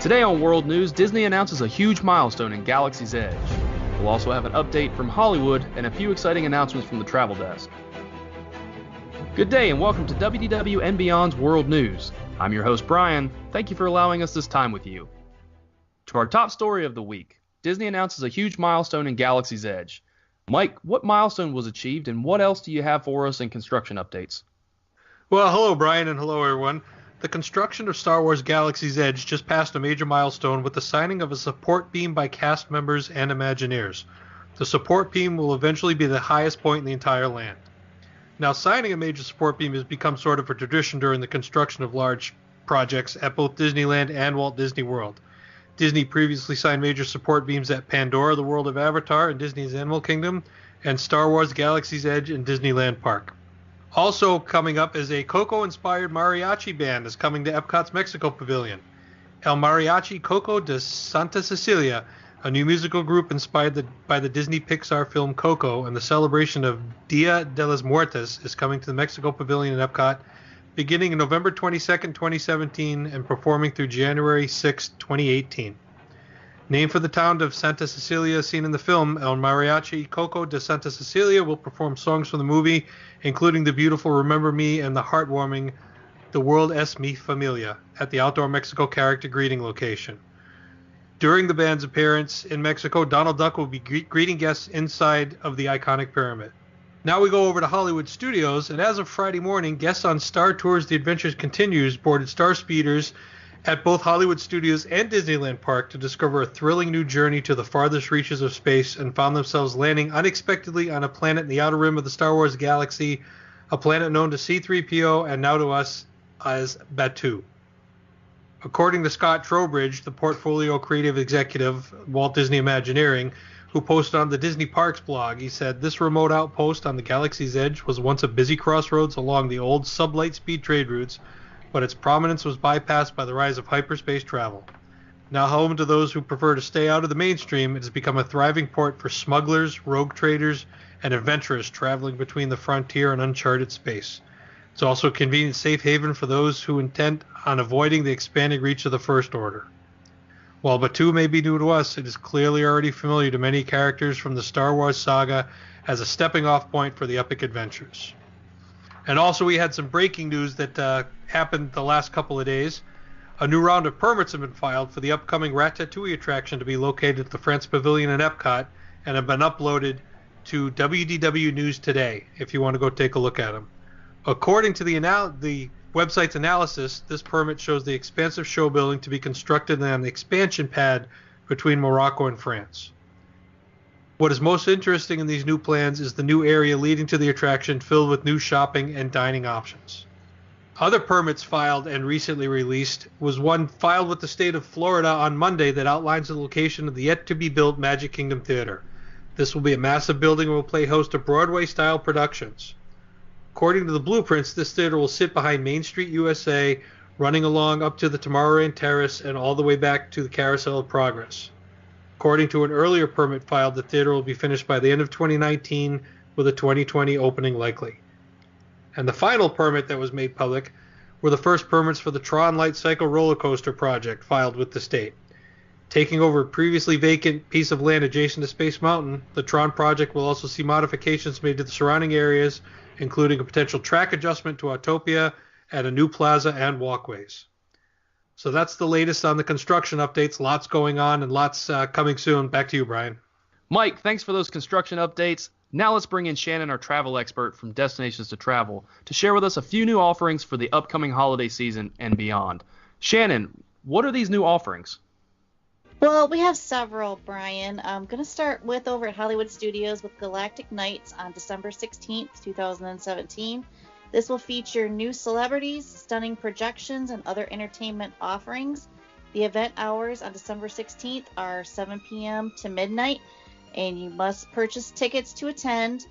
Today on World News, Disney announces a huge milestone in Galaxy's Edge. We'll also have an update from Hollywood and a few exciting announcements from the travel desk. Good day and welcome to WDW and Beyond's World News. I'm your host Brian. Thank you for allowing us this time with you. To our top story of the week, Disney announces a huge milestone in Galaxy's Edge. Mike, what milestone was achieved and what else do you have for us in construction updates? Well, hello Brian and hello everyone. The construction of Star Wars Galaxy's Edge just passed a major milestone with the signing of a support beam by cast members and Imagineers. The support beam will eventually be the highest point in the entire land. Now, signing a major support beam has become sort of a tradition during the construction of large projects at both Disneyland and Walt Disney World. Disney previously signed major support beams at Pandora, the World of Avatar, and Disney's Animal Kingdom, and Star Wars Galaxy's Edge in Disneyland Park. Also coming up is a Coco-inspired mariachi band is coming to Epcot's Mexico Pavilion. El Mariachi Coco de Santa Cecilia, a new musical group inspired by the Disney Pixar film Coco, and the celebration of Dia de los Muertos is coming to the Mexico Pavilion in Epcot beginning November 22nd, 2017 and performing through January 6, 2018. Named for the town of Santa Cecilia seen in the film, El Mariachi Coco de Santa Cecilia will perform songs from the movie, including the beautiful Remember Me and the heartwarming The World Es Mi Familia at the Outdoor Mexico character greeting location. During the band's appearance in Mexico, Donald Duck will be greeting guests inside of the iconic pyramid. Now we go over to Hollywood Studios, and as of Friday morning, guests on Star Tours The Adventures Continues boarded Star Speeders at both Hollywood Studios and Disneyland Park to discover a thrilling new journey to the farthest reaches of space and found themselves landing unexpectedly on a planet in the outer rim of the Star Wars galaxy, a planet known to C-3PO and now to us as Batuu. According to Scott Trowbridge, the portfolio creative executive, Walt Disney Imagineering, who posted on the Disney Parks blog, he said, "This remote outpost on the Galaxy's Edge was once a busy crossroads along the old sublight speed trade routes, but its prominence was bypassed by the rise of hyperspace travel. Now home to those who prefer to stay out of the mainstream, it has become a thriving port for smugglers, rogue traders, and adventurers traveling between the frontier and uncharted space. It's also a convenient safe haven for those who intend on avoiding the expanding reach of the First Order. While Batuu may be new to us, it is clearly already familiar to many characters from the Star Wars saga as a stepping-off point for the epic adventures." And also we had some breaking news that happened the last couple of days. A new round of permits have been filed for the upcoming Ratatouille attraction to be located at the France Pavilion in Epcot and have been uploaded to WDW News Today if you want to go take a look at them. According to the website's analysis, this permit shows the expansive show building to be constructed on the expansion pad between Morocco and France. What is most interesting in these new plans is the new area leading to the attraction filled with new shopping and dining options. Other permits filed and recently released was one filed with the state of Florida on Monday that outlines the location of the yet-to-be-built Magic Kingdom Theater. This will be a massive building and will play host to Broadway-style productions. According to the blueprints, this theater will sit behind Main Street USA, running along up to the Tomorrowland Terrace and all the way back to the Carousel of Progress. According to an earlier permit filed, the theater will be finished by the end of 2019 with a 2020 opening likely. And the final permit that was made public were the first permits for the Tron Light Cycle roller coaster project filed with the state. Taking over a previously vacant piece of land adjacent to Space Mountain, the Tron project will also see modifications made to the surrounding areas, including a potential track adjustment to Autopia and a new plaza and walkways. So that's the latest on the construction updates. Lots going on and lots coming soon. Back to you, Brian. Mike, thanks for those construction updates. Now let's bring in Shannon, our travel expert from Destinations to Travel, to share with us a few new offerings for the upcoming holiday season and beyond. Shannon, what are these new offerings? Well, we have several, Brian. I'm going to start with over at Hollywood Studios with Galactic Nights on December 16th, 2017. This will feature new celebrities, stunning projections, and other entertainment offerings. The event hours on December 16th are 7 p.m. to midnight, and you must purchase tickets to attend.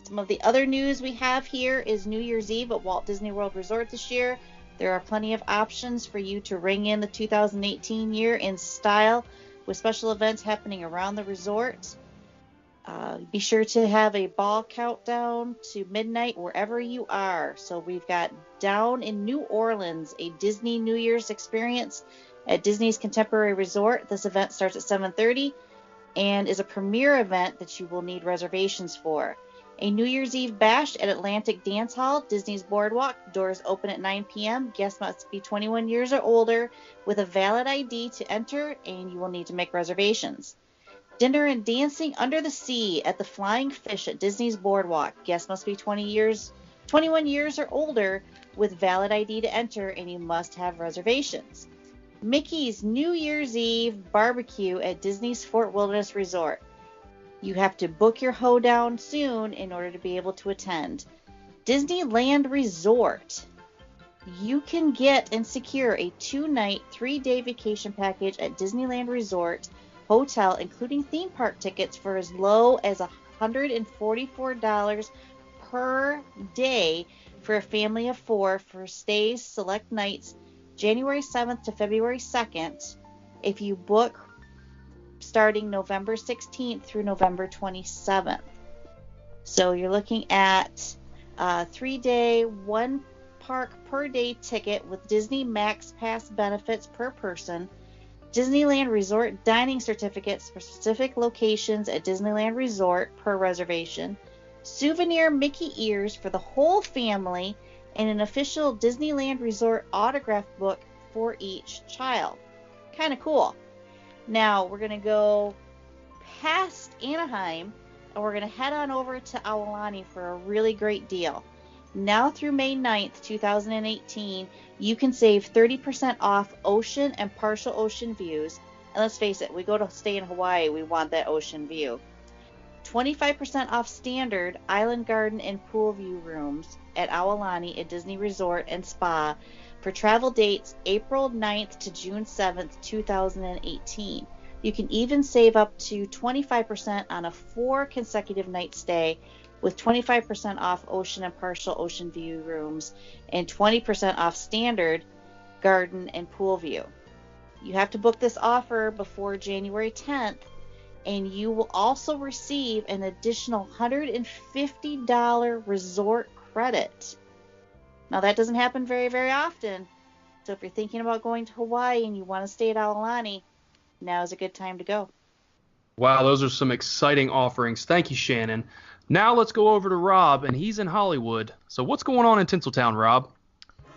Some of the other news we have here is New Year's Eve at Walt Disney World Resort this year. There are plenty of options for you to ring in the 2018 year in style with special events happening around the resort. Be sure to have a ball countdown to midnight wherever you are. So we've got down in New Orleans, a Disney New Year's experience At Disney's Contemporary Resort, this event starts at 7:30 and is a premier event that you will need reservations for. A New Year's Eve bash at Atlantic Dance Hall, Disney's Boardwalk. Doors open at 9 p.m. Guests must be 21 years or older with a valid ID to enter, and you will need to make reservations. Dinner and dancing under the sea at the Flying Fish at Disney's Boardwalk. Guests must be 21 years or older with valid ID to enter, and you must have reservations. Mickey's New Year's Eve barbecue at Disney's Fort Wilderness Resort. You have to book your hoedown soon in order to be able to attend. Disneyland Resort. You can get and secure a 2-night, 3-day vacation package at Disneyland Resort Hotel, including theme park tickets for as low as $144 per day for a family of 4 for stays select nights January 7th to February 2nd if you book starting November 16th through November 27th. So you're looking at a 3-day, 1 park per day ticket with Disney Max Pass benefits per person, Disneyland Resort dining certificates for specific locations at Disneyland Resort per reservation, souvenir Mickey ears for the whole family, and an official Disneyland Resort autograph book for each child. Kind of cool. Now we're going to go past Anaheim and we're going to head on over to Aulani for a really great deal. Now through May 9th, 2018, you can save 30% off ocean and partial ocean views. And let's face it, we go to stay in Hawaii, we want that ocean view. 25% off standard island garden and pool view rooms at Aulani at Disney Resort and Spa for travel dates April 9th to June 7th, 2018. You can even save up to 25% on a 4 consecutive night stay with 25% off ocean and partial ocean view rooms and 20% off standard garden and pool view. You have to book this offer before January 10th, and you will also receive an additional $150 resort credit. Now that doesn't happen very, very often. So if you're thinking about going to Hawaii and you want to stay at Aulani, now is a good time to go. Wow, those are some exciting offerings. Thank you, Shannon. Now let's go over to Rob, and he's in Hollywood. So what's going on in Tinseltown, Rob?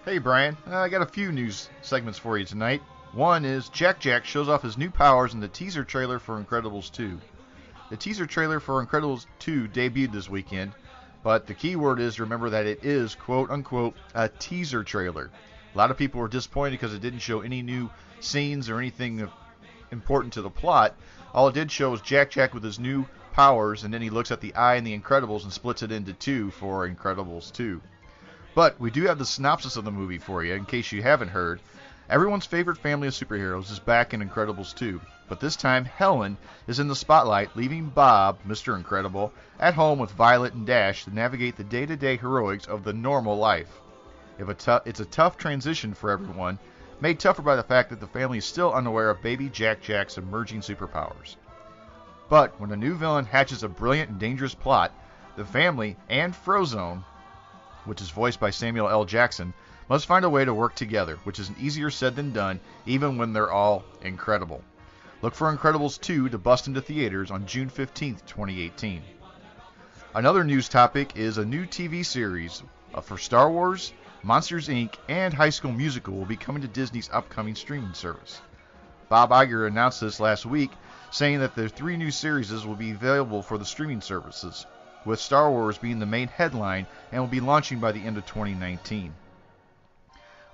Hey, Brian. I got a few news segments for you tonight. One is Jack Jack shows off his new powers in the teaser trailer for Incredibles 2. The teaser trailer for Incredibles 2 debuted this weekend, but the key word is remember that it is, quote-unquote, a teaser trailer. A lot of people were disappointed because it didn't show any new scenes or anything important to the plot. All it did show was Jack Jack with his new powers, and then he looks at the eye in the Incredibles and splits it into 2 for Incredibles 2. But we do have the synopsis of the movie for you, in case you haven't heard. Everyone's favorite family of superheroes is back in Incredibles 2, but this time Helen is in the spotlight, leaving Bob, Mr. Incredible, at home with Violet and Dash to navigate the day-to-day heroics of the normal life. It's a tough transition for everyone, made tougher by the fact that the family is still unaware of baby Jack Jack's emerging superpowers. But when a new villain hatches a brilliant and dangerous plot, the family and Frozone, which is voiced by Samuel L. Jackson, must find a way to work together, which is easier said than done, even when they're all incredible. Look for Incredibles 2 to bust into theaters on June 15, 2018. Another news topic is a new TV series for Star Wars, Monsters, Inc., and High School Musical will be coming to Disney's upcoming streaming service. Bob Iger announced this last week, saying that the 3 new series will be available for the streaming services, with Star Wars being the main headline and will be launching by the end of 2019.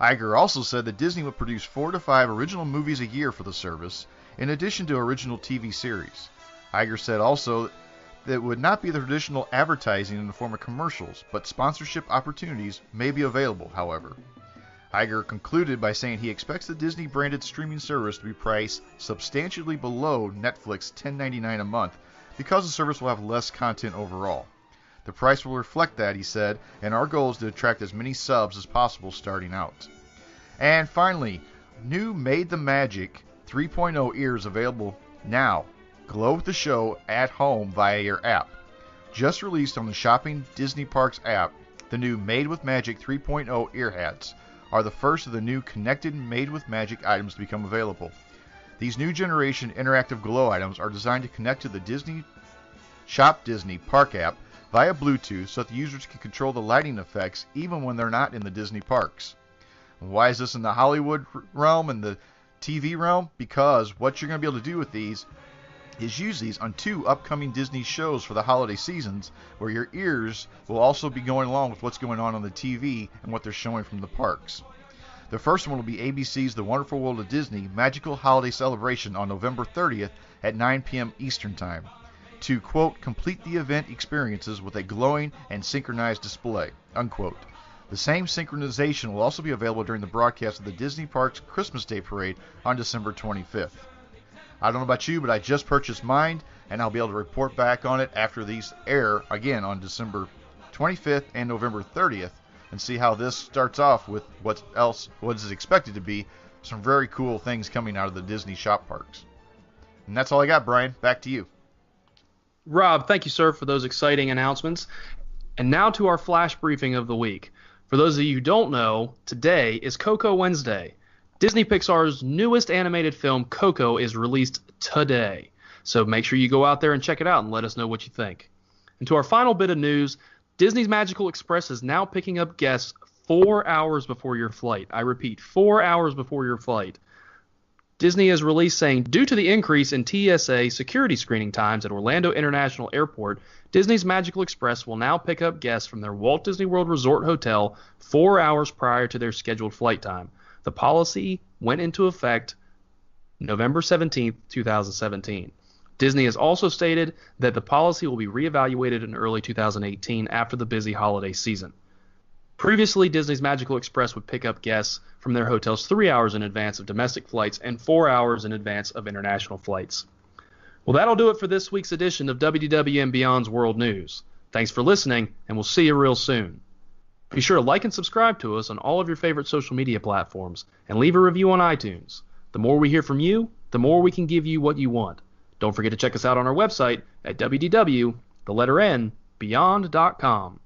Iger also said that Disney will produce 4 to 5 original movies a year for the service, in addition to original TV series. Iger said also that it would not be the traditional advertising in the form of commercials, but sponsorship opportunities may be available, however. Iger concluded by saying he expects the Disney-branded streaming service to be priced substantially below Netflix $10.99 a month because the service will have less content overall. The price will reflect that, he said, and our goal is to attract as many subs as possible starting out. And finally, new Made the Magic 3.0 ears available now. Glow with the show at home via your app. Just released on the Shopping Disney Parks app, the new Made with Magic 3.0 ear hats are the first of the new connected Made with Magic items to become available. These new generation interactive glow items are designed to connect to the Disney Shop Disney Park app via Bluetooth so that the users can control the lighting effects even when they're not in the Disney parks. Why is this in the Hollywood realm and the TV realm? Because what you're going to be able to do with these is use these on 2 upcoming Disney shows for the holiday seasons, where your ears will also be going along with what's going on the TV and what they're showing from the parks. The first one will be ABC's The Wonderful World of Disney Magical Holiday Celebration on November 30th at 9 p.m. Eastern Time to, quote, complete the event experiences with a glowing and synchronized display, unquote. The same synchronization will also be available during the broadcast of the Disney Parks Christmas Day Parade on December 25th. I don't know about you, but I just purchased mine, and I'll be able to report back on it after these air again on December 25th and November 30th, and see how this starts off with what is expected to be some very cool things coming out of the Disney shop parks. And that's all I got, Brian. Back to you. Rob, thank you, sir, for those exciting announcements. And now to our flash briefing of the week. For those of you who don't know, today is Coco Wednesday. Disney Pixar's newest animated film, Coco, is released today. So make sure you go out there and check it out and let us know what you think. And to our final bit of news, Disney's Magical Express is now picking up guests 4 hours before your flight. I repeat, 4 hours before your flight. Disney has released saying, due to the increase in TSA security screening times at Orlando International Airport, Disney's Magical Express will now pick up guests from their Walt Disney World Resort Hotel 4 hours prior to their scheduled flight time. The policy went into effect November 17, 2017. Disney has also stated that the policy will be reevaluated in early 2018 after the busy holiday season. Previously, Disney's Magical Express would pick up guests from their hotels 3 hours in advance of domestic flights and 4 hours in advance of international flights. Well, that'll do it for this week's edition of WDW and Beyond's World News. Thanks for listening, and we'll see you real soon. Be sure to like and subscribe to us on all of your favorite social media platforms, and leave a review on iTunes. The more we hear from you, the more we can give you what you want. Don't forget to check us out on our website at WDW, the letter N, Beyond.com.